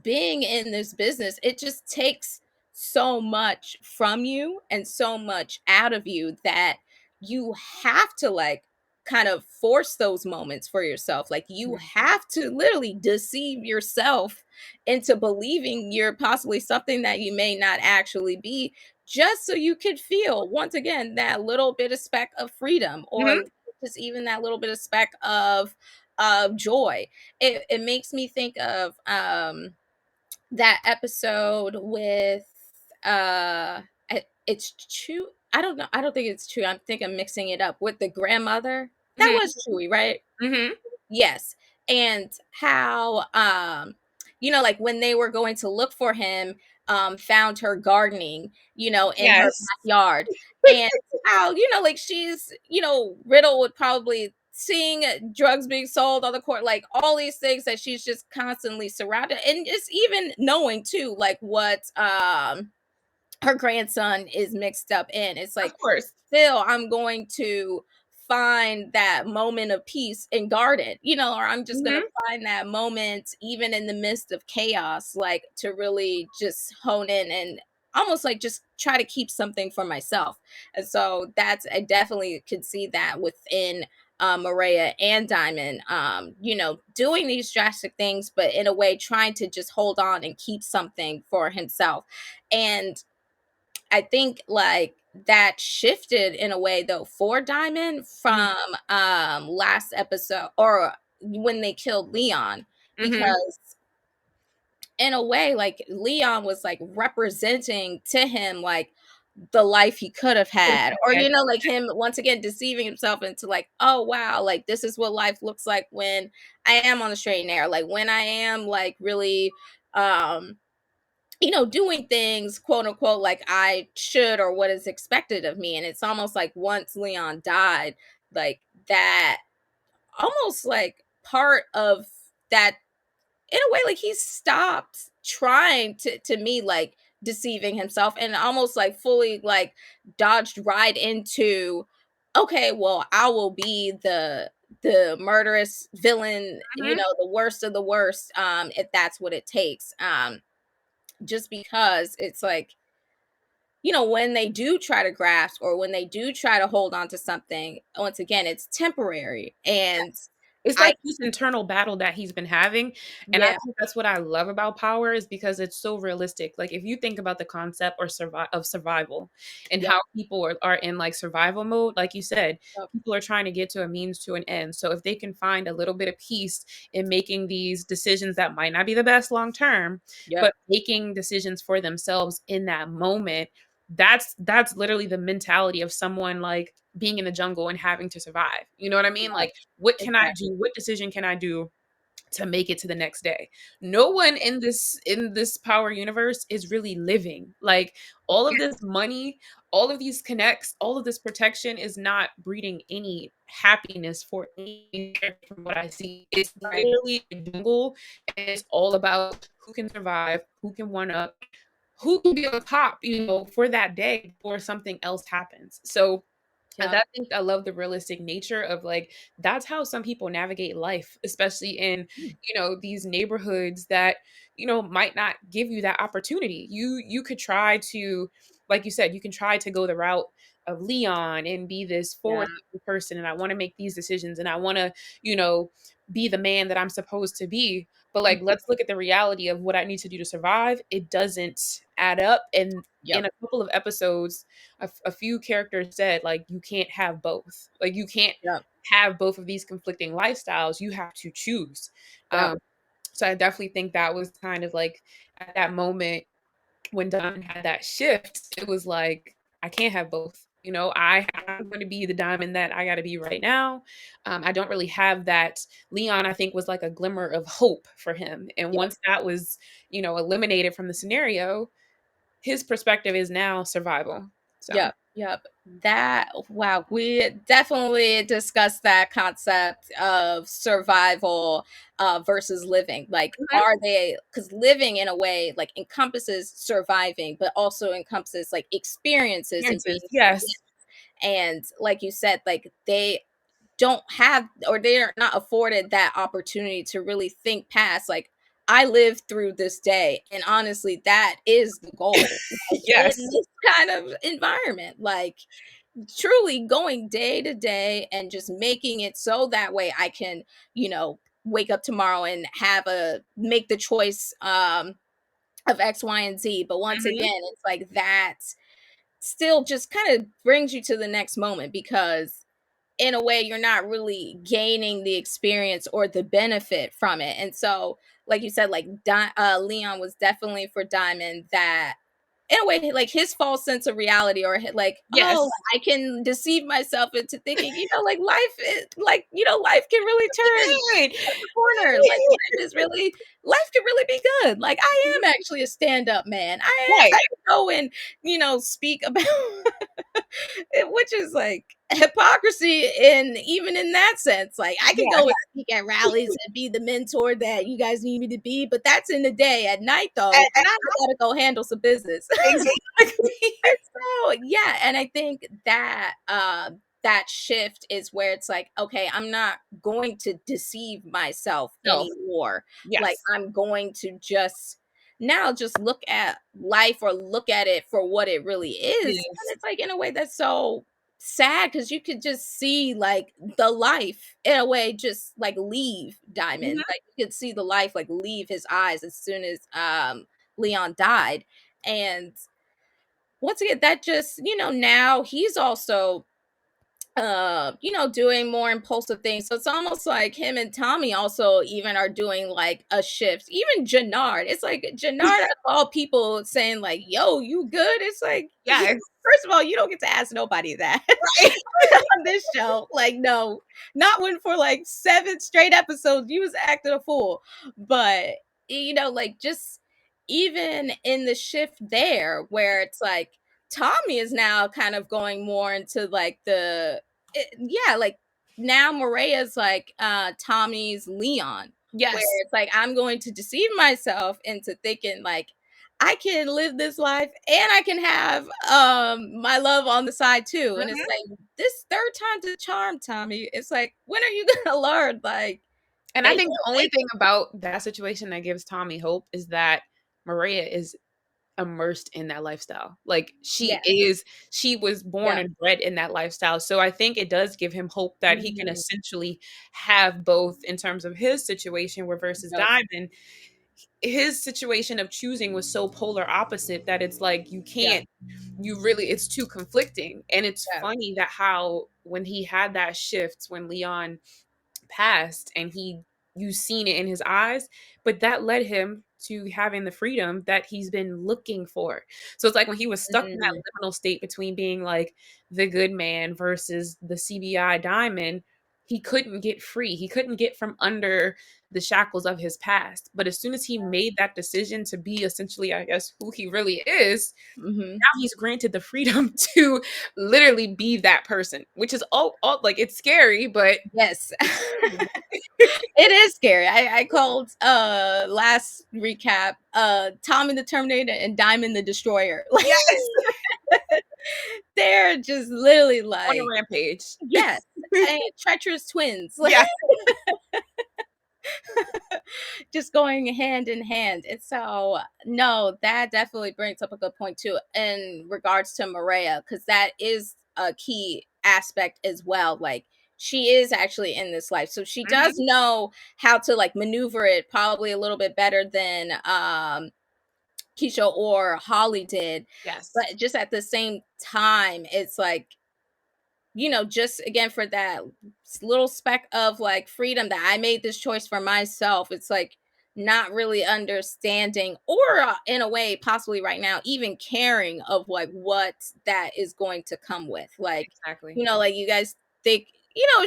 being in this business, it just takes so much from you and so much out of you that you have to like kind of force those moments for yourself. Like, you Mhm. have to literally deceive yourself into believing you're possibly something that you may not actually be, just so you could feel once again that little bit of speck of freedom, Mhm. or just even that little bit of speck of joy. It makes me think of that episode with it's true. I don't know. I don't think it's true. I think I'm mixing it up with the grandmother. That Mhm, was Chewy, right? mhm. Yes. And how like when they were going to look for him, found her gardening, in her Yes. backyard. And how, like she's, riddled with probably seeing drugs being sold on the court, like all these things that she's just constantly surrounded, and just even knowing too, like what her grandson is mixed up in. It's Of like, course. still, I'm going to find that moment of peace and guard it, or I'm just going to Mhm. find that moment, even in the midst of chaos, like to really just hone in and almost like just try to keep something for myself. And so I definitely could see that within Maria and Diamond, doing these drastic things, but in a way trying to just hold on and keep something for himself. And I think like that shifted in a way though for Diamond Mhm, from last episode, or when they killed Leon, mhm. because in a way like Leon was like representing to him like the life he could have had, or like him once again deceiving himself into like, oh wow, like this is what life looks like when I am on the straight and narrow, like when I am like really um doing things quote unquote like I should or what is expected of me. And it's almost like once Leon died, like that almost like part of that, in a way, like he stopped trying to me like deceiving himself, and almost like fully like dodged right into, okay, well, I will be the murderous villain, Mhm. the worst of the worst, if that's what it takes. Just because it's like, when they do try to grasp or when they do try to hold on to something, once again, it's temporary. And It's I, like this internal battle that he's been having, and I yeah, think that's what I love about Power is because it's so realistic. Like, if you think about the concept of survival and yep, how people are in, like, survival mode, like you said, yep, people are trying to get to a means to an end. So if they can find a little bit of peace in making these decisions that might not be the best long term, yep, but making decisions for themselves in that moment, that's literally the mentality of someone, like, being in the jungle and having to survive. You know what I mean? yep, Like, what can I exactly. do? What decision can I do to make it to the next day? No one in this Power universe is really living. Like, all of this money, all of these connects, all of this protection is not breeding any happiness for any character from what I see. It's Right. literally a jungle, and it's all about who can survive, who can one up, who can be on top, for that day before something else happens. So and Yep. I think I love the realistic nature of, like, that's how some people navigate life, especially in, Mm. these neighborhoods that, might not give you that opportunity. You could try to, like you said, you can try to go the route of Leon and be this Yeah. forward thinking person, and I want to make these decisions, and I want to, you know, be the man that I'm supposed to be. But, like, Mhm. let's look at the reality of what I need to do to survive. It doesn't add up. And in Yep. a couple of episodes, a few characters said, like, you can't have both. Like, you can't Yep. have both of these conflicting lifestyles. You have to choose. Yep. Um, so I definitely think that was kind of like at that moment when Diamond had that shift, it was like, I can't have both. I'm going to be the Diamond that I got to be right now. I don't really have that. Leon, I think, was like a glimmer of hope for him. And Yep. once that was, eliminated from the scenario, his perspective is now survival. So, Yep. Yep. That, wow, we definitely discussed that concept of survival versus living. Like, mhm. are they, because living in a way like encompasses surviving, but also encompasses like experiences and Experiences, being yes. and like you said, like they don't have, or they're not afforded that opportunity to really think past like, I lived through this day, and honestly that is the goal, like in Yes. this kind of environment, like truly going day to day and just making it so that way I can, wake up tomorrow and have a make the choice of X, Y, and Z. But once Mhm. again, it's like that still just kind of brings you to the next moment, because in a way you're not really gaining the experience or the benefit from it. And so like you said, like Leon was definitely for Diamond that in a way, like his false sense of reality, or like, oh, Yes. I can deceive myself into thinking, like life is like, life can really turn Good. the corner. Like life can really be good. Like I am actually a stand-up man. I Right. can go and, speak about which is like hypocrisy in even in that sense. Like I could Yes. go and speak at rallies and be the mentor that you guys need me to be, but that's in the day. At night though, At I gotta go handle some business. exactly. And so, yeah, and I think that that shift is where it's like, okay, I'm not going to deceive myself No. anymore. Like Yes. I'm going to just look at life, or look at it for what it really is. And Yes. it's like in a way that's so sad, because you could just see like the life in a way just like leave Diamond. Mhm. Like you could see the life like leave his eyes as soon as Leon died. And once again, that just, now he's also doing more impulsive things. So it's almost like him and Tommy also even are doing like a shift. Even Jannard, it's like Jannard, of all people, saying like, yo, you good? It's like, Yes. first of all, you don't get to ask nobody that Right. on this show. Like, no, not when for like 7 straight episodes you was acting a fool. But like just even in the shift there, where it's like Tommy is now kind of going more into like yeah, like now Maria's like Tommy's Leon, where Yes. it's like I'm going to deceive myself into thinking like I can live this life and I can have my love on the side too. And it's Mhm. like this third time's a charm, Tommy. It's like when are you gonna learn? Like And I they think don't the only they thing about that situation that gives Tommy hope is that Maria is immersed in that lifestyle. Like yes. she was born Yep. and bred in that lifestyle. So I think it does give him hope that he can Mhm. essentially have both in terms of his situation where versus Yep. Diamond, his situation of choosing was so polar opposite that it's like you Yep. can't you really it's too conflicting. And it's Yep. funny that how when he had that shift when Leon passed and you seen it in his eyes, but that led him to having the freedom that he's been looking for. So it's like when he was stuck in that Mhm. liminal state between being like the good man versus the CBI Diamond, he couldn't get free. He couldn't get from under the shackles of his past. But as soon as he made that decision to be essentially, I guess, who he really is, Mhm. now he's granted the freedom to literally be that person, which is all like it's scary, but Yes. It is scary. I called last recap Tommy the Terminator and Diamond the Destroyer. Like yes, they're just literally on a like, rampage. yes, and treacherous twins. Like Yeah. just going hand in hand. And so no, that definitely brings up a good point too in regards to Maria, because that is a key aspect as well. Like she is actually in this life. So she does Mhm. know how to like maneuver it probably a little bit better than Keisha or Holly did. But Yes. just at the same time, it's like, just again for that little speck of like freedom that I made this choice for myself. It's like not really understanding, or in a way, possibly right now, even caring of like what that is going to come with. Like, Exactly. like you guys think,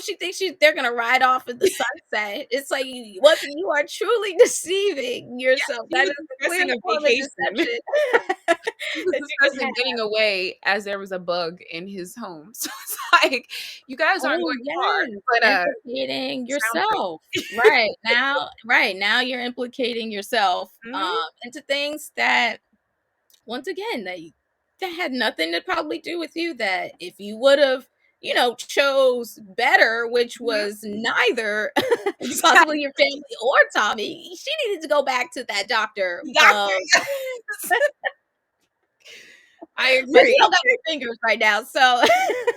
she thinks they're gonna ride off in the sunset. It's like what you are truly deceiving Yeah, yourself. he That was is a clear discussing a form of vacation. deception He was that you can discussing have. getting away as there was a bug in his home. So it's like, you guys aren't Oh, going far, yes, but, implicating sounds good. yourself. Right, now you're implicating yourself, Mhm. into things that, once again, that had nothing to probably do with you, that if you would've, chose better, which Mhm. was neither possibly Exactly. your family or Tommy, she needed to go back to that doctor, Doctor, yes. I but she agree. don't got any fingers right now, so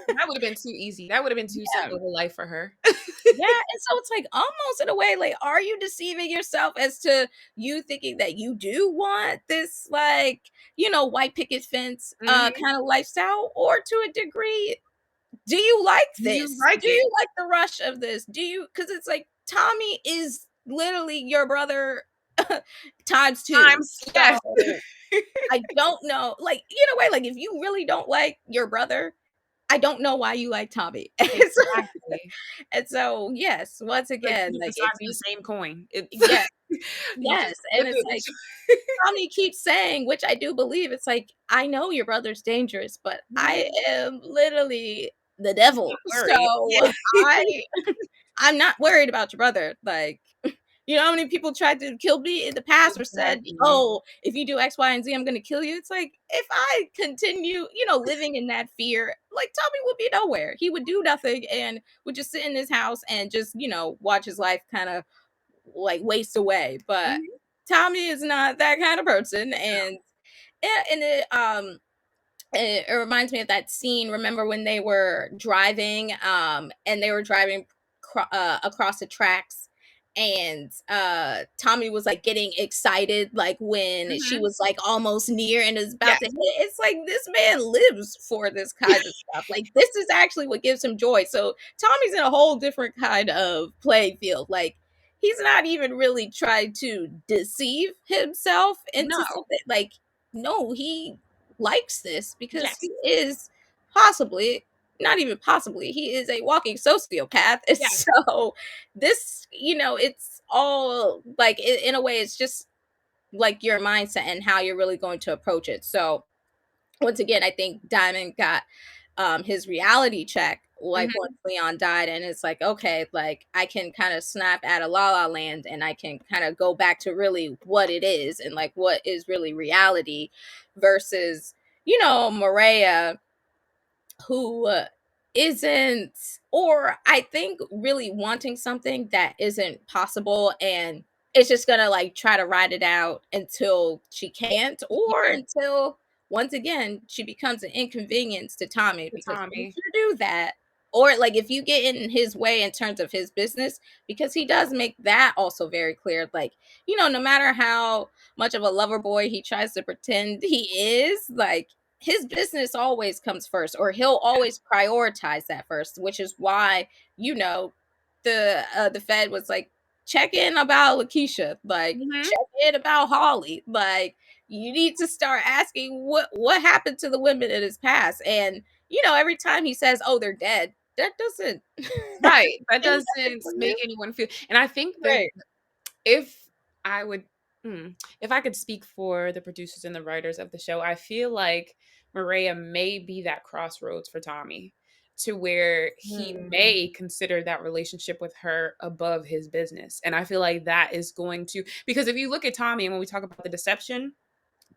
That would've been too easy. That would've been too yeah. simple of a life for her. Yeah, and so it's like almost in a way, like, are you deceiving yourself as to you thinking that you do want this, like, white picket fence Mhm. kind of lifestyle, or to a degree, do you like Do you this? like Do it? you like the rush of this? Do you, because it's like Tommy is literally your brother, times two. Times, yes. So I don't know, like, in a way, like, if you really don't like your brother, I don't know why you like Tommy. Exactly. And so, yes, once Like again, two like, if sides of the you same coin. It's yeah, you yes, just and flip it's like, it. Tommy keeps saying, which I do believe, it's like, "I know your brother's dangerous, but Mhm. I am literally the He's not devil, worried. so Yeah. I I'm not worried about your brother." Like, you know how many people tried to kill me in the past or said, Exactly. "Oh, if you do X, Y, and Z, I'm gonna kill you." It's like, if I continue, living in that fear, like, Tommy would be nowhere. He would do nothing and would just sit in his house and just, watch his life kinda, like, waste away, but Mhm. Tommy is not that kind of person, No. and yeah, and it reminds me of that scene. Remember when they were driving, and they were driving across the tracks, and Tommy was like getting excited, like when she Mhm. was like almost near and is about Yes. to hit it. It's like this man lives for this kind of stuff. Like this is actually what gives him joy. So Tommy's in a whole different kind of playing field. Like he's not even really trying to deceive himself into No. something. Like no, he likes this because Yes. he is possibly, not even possibly, he is a walking sociopath. And Yes. so this, it's all like in a way, it's just like your mindset and how you're really going to approach it. So once again, I think Diamond got his reality check like Mhm. once Leon died, and it's like, okay, like I can kind of snap out of La La Land and I can kind of go back to really what it is and like what is really reality versus, Maria, who isn't, or I think really wanting something that isn't possible, and it's just gonna like try to ride it out until she can't, or Yeah. until once again she becomes an inconvenience to Tommy, To because once Tommy. you do that, or like if you get in his way in terms of his business, because he does make that also very clear, like, no matter how much of a lover boy he tries to pretend he is, like his business always comes first, or he'll always prioritize that first, which is why, you know the Fed was like, check in about Lakeisha, like Mhm. check in about Holly, like you need to start asking what happened to the women in his past. And every time he says, oh, they're dead, that doesn't Right. That change nothing doesn't for make you, anyone feel, and I think that right? if I would if I could speak for the producers and the writers of the show, I feel like Maria may be that crossroads for Tommy to where he Mm, may consider that relationship with her above his business. And I feel like that is going to, because if you look at Tommy and when we talk about the deception,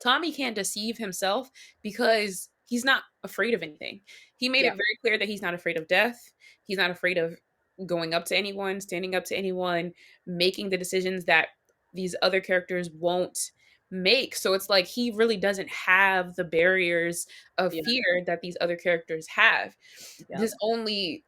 Tommy can't deceive himself because he's not afraid of anything. He made it yeah. very clear that he's not afraid of death. He's not afraid of going up to anyone, standing up to anyone, making the decisions that these other characters won't make. So it's like he really doesn't have the barriers of Yeah. fear that these other characters have. Yeah. His only,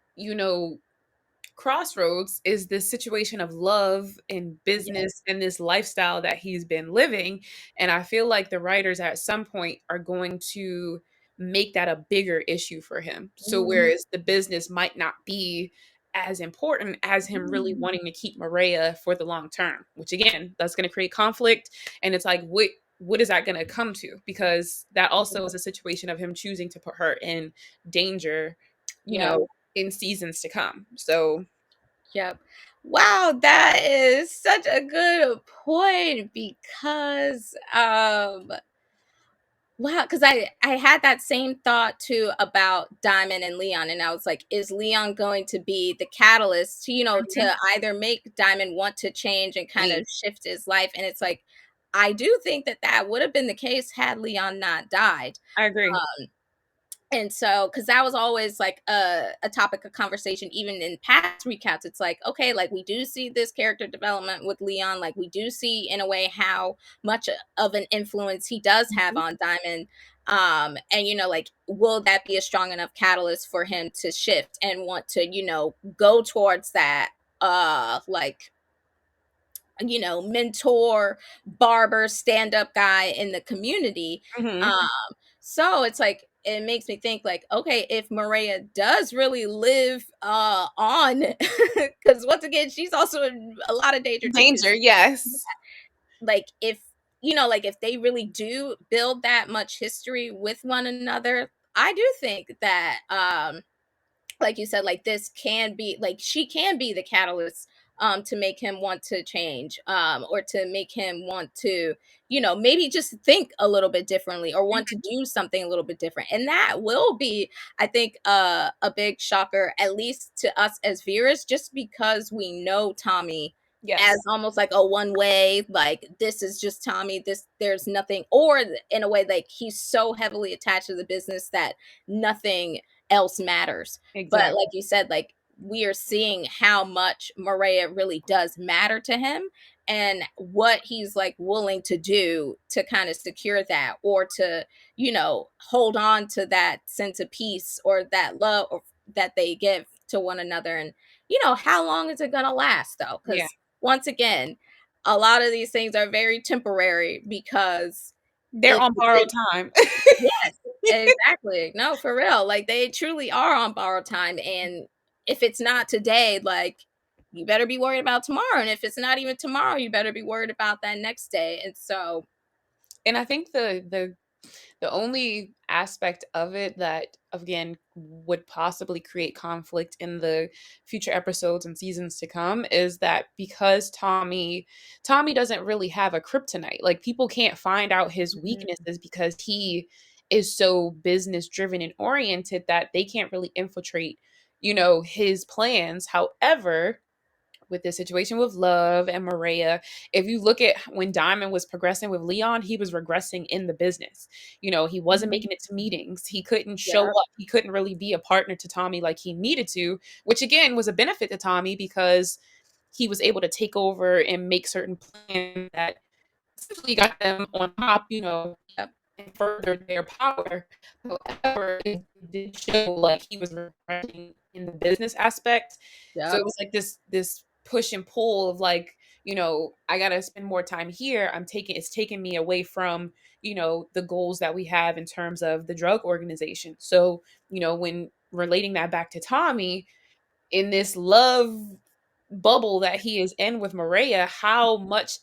crossroads is this situation of love and Yeah. business and this lifestyle that he's been living. And I feel like the writers at some point are going to make that a bigger issue for him. So Mhm. whereas the business might not be as important as him really Mhm. wanting to keep Maria for the long term, which again, that's going to create conflict. And it's like, what is that going to come to? Because that also is a situation of him choosing to put her in danger, you Yeah. know, in seasons to come. So Yep. Wow, that is such a good point because wow, because I had that same thought too about Diamond and Leon, and I was like, is Leon going to be the catalyst to, mhm, to either make Diamond want to change and kind of leave. shift his life? And it's like, I do think that that would have been the case had Leon not died. I agree. And so, because that was always like a topic of conversation, even in past recaps, it's like, okay, like we do see this character development with Leon, like we do see in a way how much of an influence he does have Mhm, on Diamond. And like, will that be a strong enough catalyst for him to shift and want to, go towards that like mentor, barber, stand-up guy in the community. mhm. um so it's like it makes me think like, okay, if Maria does really live on because once again she's also in a lot of danger too, because Danger, yes. like if like if they really do build that much history with one another, I do think that like you said, like this can be like she can be the catalyst to make him want to change, or to make him want to, maybe just think a little bit differently or want to do something a little bit different. And that will be, I think, a big shocker, at least to us as viewers, just because we know Tommy as Yes, almost like a one way, like this is just Tommy, this there's nothing, or in a way like he's so heavily attached to the business that nothing else matters. But exactly. like you said, like we are seeing how much Maria really does matter to him, and what he's like willing to do to kind of secure that, or to, hold on to that sense of peace or that love or that they give to one another. And how long is it going to last though? Yeah. Cuz once again, a lot of these things are very temporary, because They're if on borrowed time. yes, exactly. No, for real. Like they truly are on borrowed time. And if it's not today, like you better be worried about tomorrow. And if it's not even tomorrow, you better be worried about that next day. And so, And I think the only aspect of it that again would possibly create conflict in the future episodes and seasons to come is that because Tommy doesn't really have a kryptonite. Like people can't find out his mhm, weaknesses because he is so business driven and oriented that they can't really infiltrate, his plans. However, with this situation with Love and Maria, if you look at when Diamond was progressing with Leon, he was regressing in the business. He wasn't mhm, making it to meetings. He couldn't show yep, up. He couldn't really be a partner to Tommy like he needed to, which again was a benefit to Tommy because he was able to take over and make certain plans that essentially got them on top, yep, and furthered their power. However, it did show like he was regressing in the business aspect. So it yep, was like this push and pull of like, I gotta spend more time here. It's taking me away from, the goals that we have in terms of the drug organization. So, when relating that back to Tommy, in this love bubble that he is in with Maria, how much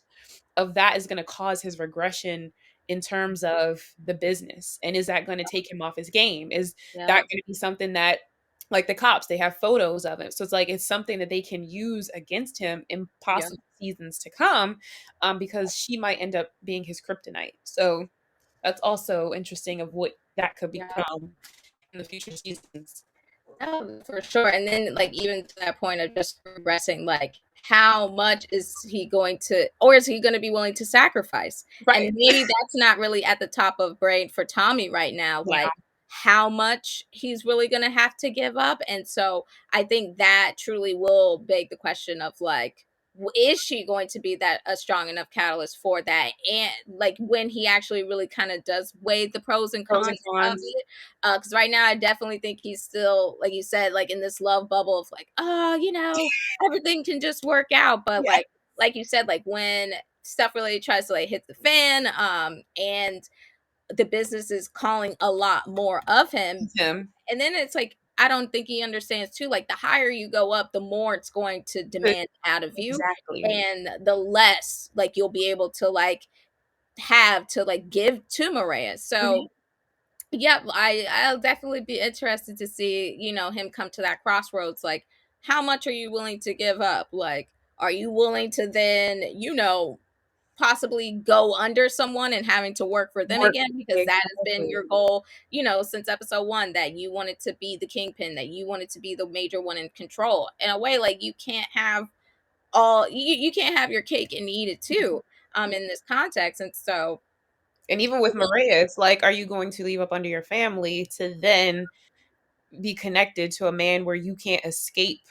of that is going to cause his regression in terms of the business? And is that going to take him off his game? Is that yep, going to be something that, like the cops, they have photos of it. So it's like it's something that they can use against him in yep, possible seasons to come, because she might end up being his kryptonite. So that's also interesting of what that could yep. become in the future seasons. No, for sure. And then, like, even to that point of just progressing, like, how much is he going to, or is he going to be willing to sacrifice? And Right. maybe that's not really at the top of brain for Tommy right now, Yeah. like, how much he's really going to have to give up. And so I think that truly will beg the question of, like, is she going to be that a strong enough catalyst for that? And like when he actually really kind of does weigh the pros and Pros and cons of cons. it, because right now I definitely think he's still, like you said, like in this love bubble of like, oh, everything can just work out. But Yeah. like you said, like when stuff really tries to like hit the fan, and the business is calling a lot more of him, It's him. and then it's like I don't think he understands too. Like the higher you go up, the more it's going to demand out of you, Exactly. and the less like you'll be able to like have to like give to Maria. Mhm. So yep, I'll definitely be interested to see, him come to that crossroads. Like, how much are you willing to give up? Like, are you willing to then, possibly go under someone and having to work for them Work. again? Because that has been Exactly. your goal, since episode one, that you wanted to be the kingpin, that you wanted to be the major one in control. In a way, like you can't have you can't have your cake and eat it too, in this context. And so And even with Maria, it's like, are you going to leave up under your family to then be connected to a man where you can't escape,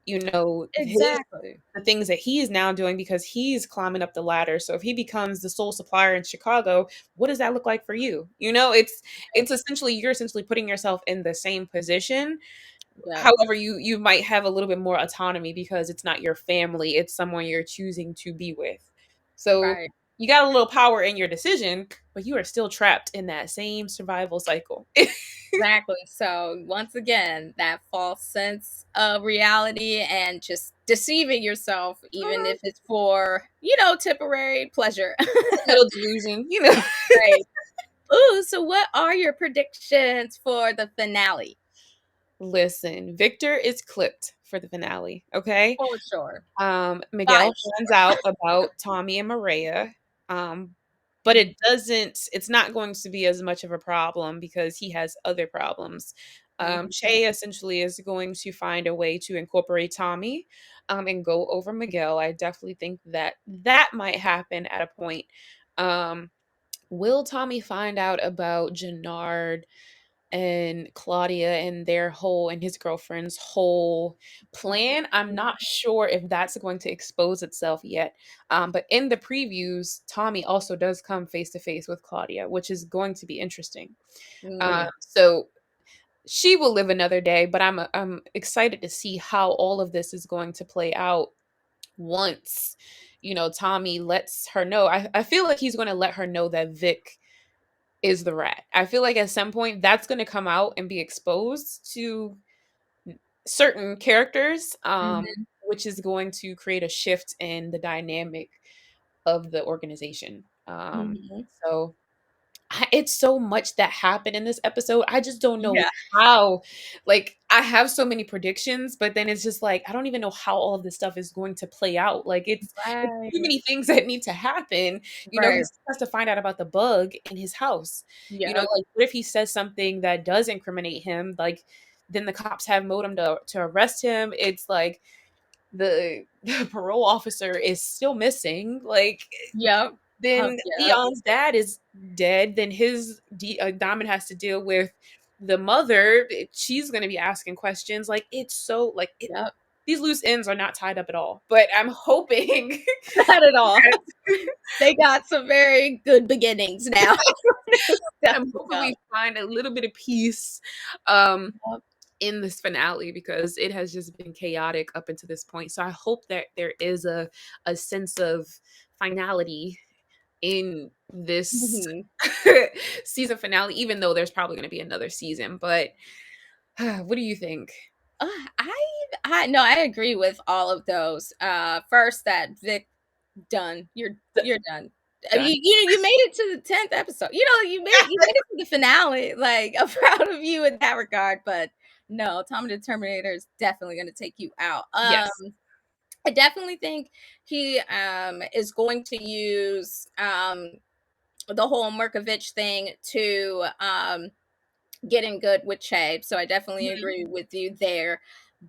his exactly. the things that he is now doing because he's climbing up the ladder. So if he becomes the sole supplier in Chicago, what does that look like for you? It's essentially you're essentially putting yourself in the same position. Yep. However, you might have a little bit more autonomy because it's not your family, it's someone you're choosing to be with. So Right. you got a little power in your decision, but you are still trapped in that same survival cycle. Exactly. So once again, that false sense of reality and just deceiving yourself, even Mhm. if it's for, temporary pleasure. Little delusion, you know. Right. Ooh, so what are your predictions for the finale? Listen, Victor is clipped for the finale, okay? For sure. Miguel By finds sure. out about Tommy and Maria, um, but it's not going to be as much of a problem because he has other problems. Mhm, Che essentially is going to find a way to incorporate Tommy, and go over Miguel. I definitely think that that might happen at a point. Um, will Tommy find out about Jannard and Claudia and their whole and his girlfriend's whole plan? I'm mhm, not sure if that's going to expose itself yet. But in the previews, Tommy also does come face to face with Claudia, which is going to be interesting. mhm, So she will live another day, but I'm excited to see how all of this is going to play out once Tommy lets her know. I feel like he's going to let her know that Vic is the rat. I feel like at some point that's going to come out and be exposed to certain characters, mhm, which is going to create a shift in the dynamic of the organization. mhm. So it's so much that happened in this episode. I just don't know Yeah. how. Like, I have so many predictions, but then it's just like I don't even know how all of this stuff is going to play out. Like, it's too Right. many things that need to happen. He Right. still has to find out about the bug in his house. Yep. Like, what if he says something that does incriminate him? Like, then the cops have modem to arrest him. It's like the parole officer is still missing. Like, Yep. then Yep. Leon's dad is dead. Then Diamond has to deal with the mother. She's going to be asking questions. Like, it's so like Yep. these loose ends are not tied up at all. But I'm hoping Not at all. that They got some very good beginnings now. Stuff I'm to hoping go. we find a little bit of peace um, Yep. in this finale because it has just been chaotic up until this point. So I hope that there is a sense of finality in this Mhm. season finale, even though there's probably going to be another season. But what do you think? Uh, I no, I agree with all of those. First, that Vic done. You're done. Done. You made it to the 10th episode. You made it to the finale. Like, I'm proud of you in that regard. But no, Tommy the Terminator is definitely going to take you out. Yes. I definitely think he is going to use the whole Merkovich thing to get in good with Che. So I definitely Mhm. agree with you there.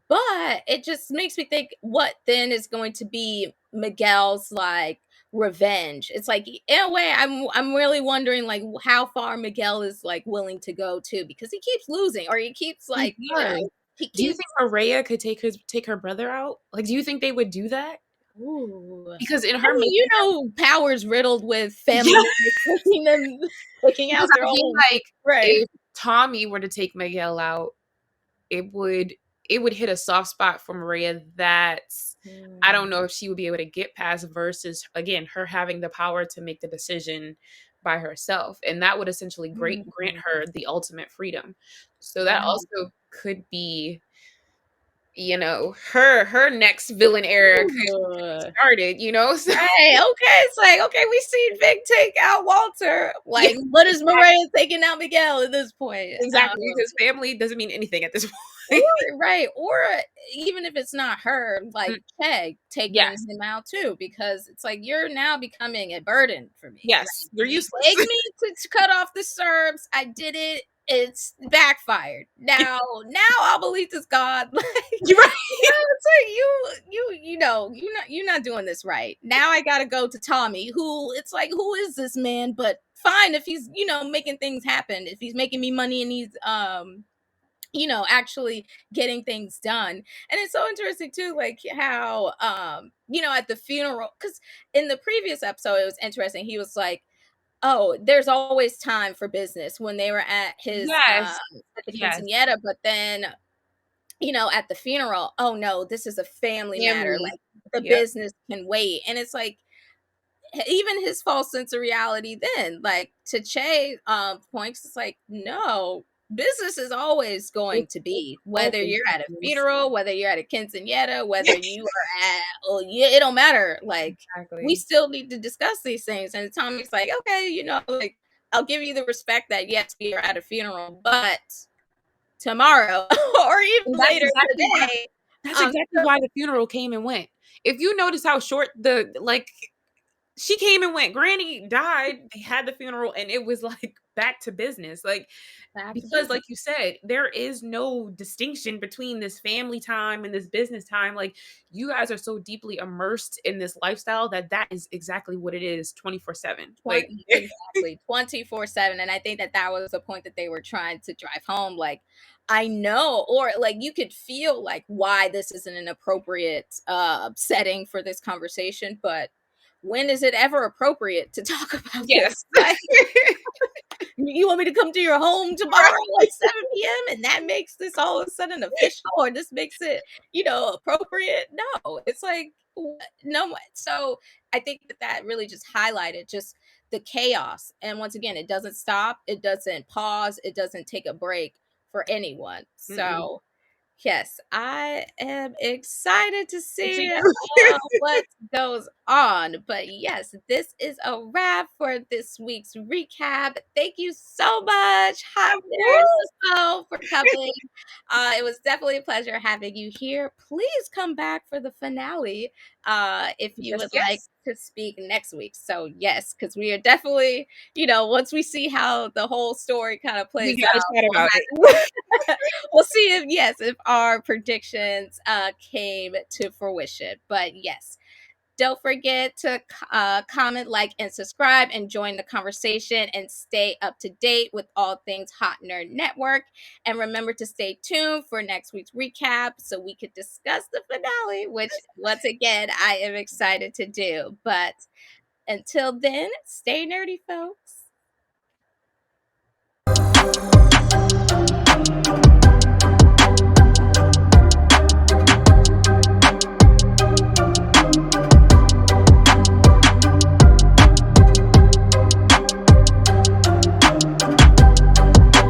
But it just makes me think what then is going to be Miguel's like revenge. It's like in a way I'm really wondering like how far Miguel is like willing to go to because he keeps losing or he keeps He like, does. he Do you keeps think Araya could take her brother out? Like, do you think they would do that? ooh. Because in I her mean, making Power's riddled with family yeah, members taking them taking because out their I feel own like right. if Tommy were to take Miguel out, it would it would hit a soft spot for Maria that I Mm, don't know if she would be able to get past versus again her having the power to make the decision by herself, and that would essentially grant mm, her the ultimate freedom. So that right. also could be her next villain era could Ooh. started, so Right, okay, it's like, okay, we seen Vic take out Walter, yeah, like, what is exactly, Maria taking out Miguel at this point? exactly, because family doesn't mean anything at this point. Or even if it's not her, Mm, like, Peg taking yes, him out too, because it's like, you're now becoming a burden for me, yes, like, you're you useless. begged me to cut off the Serbs, I did it, it's backfired. Now I'll believe this God, like, You're right. it's like you're not doing this right. Now I gotta go to Tommy, who it's like, who is this man? But fine if he's, making things happen, if he's making me money and he's actually getting things done. And it's so interesting too, like how at the funeral, because in the previous episode it was interesting. He was like, oh, there's always time for business when they were at his Yes, at the yes, quinceanera, but then at the funeral, oh no, this is a family matter. family. Like the Yep. business can wait. And it's like even his false sense of reality then, like to Che points, it's like, no. business is always going It's to be, whether always you're at a business. funeral, whether you're at a quinceañera, whether you are at, oh yeah, it don't matter. Like, we Exactly. still need to discuss these things. And Tommy's like, okay, like, I'll give you the respect that yes, we are at a funeral, but tomorrow or even And later today, that's I'm exactly why the funeral came and went. If you notice how short she came and went. Granny died, they had the funeral, and it was, like, back to business, like, back to because, business. like you said, there is no distinction between this family time and this business time, like, you guys are so deeply immersed in this lifestyle that that is exactly what it is 24/7, like Exactly, 24/7, and I think that that was the point that they were trying to drive home, like, I know, or, like, you could feel, like, why this isn't an appropriate, setting for this conversation, but when is it ever appropriate to talk about Yes. this? Like, you want me to come to your home tomorrow at 7 p.m. and that makes this all of a sudden official, or this makes it, appropriate? No, it's like, no. So I think that that really just highlighted just the chaos. And once again, it doesn't stop, it doesn't pause, it doesn't take a break for anyone. Mm-mm. So yes, I am excited to See see you. what goes on. But yes, this is a wrap for this week's recap. Thank you so much, Hot There Woo! Isabel, for coming. It was definitely a pleasure having you here. Please come back for the finale if you Yes, would like yes. to speak next week. So, yes, because we are definitely, once we see how the whole story kind of We plays gotta out, chat we'll about it. we'll see if if our predictions came to fruition. But yes, don't forget to comment, like, and subscribe, and join the conversation and stay up to date with all things Hot Nerd Network. And remember to stay tuned for next week's recap so we could discuss the finale, which once again I am excited to do. But until then, stay nerdy, folks.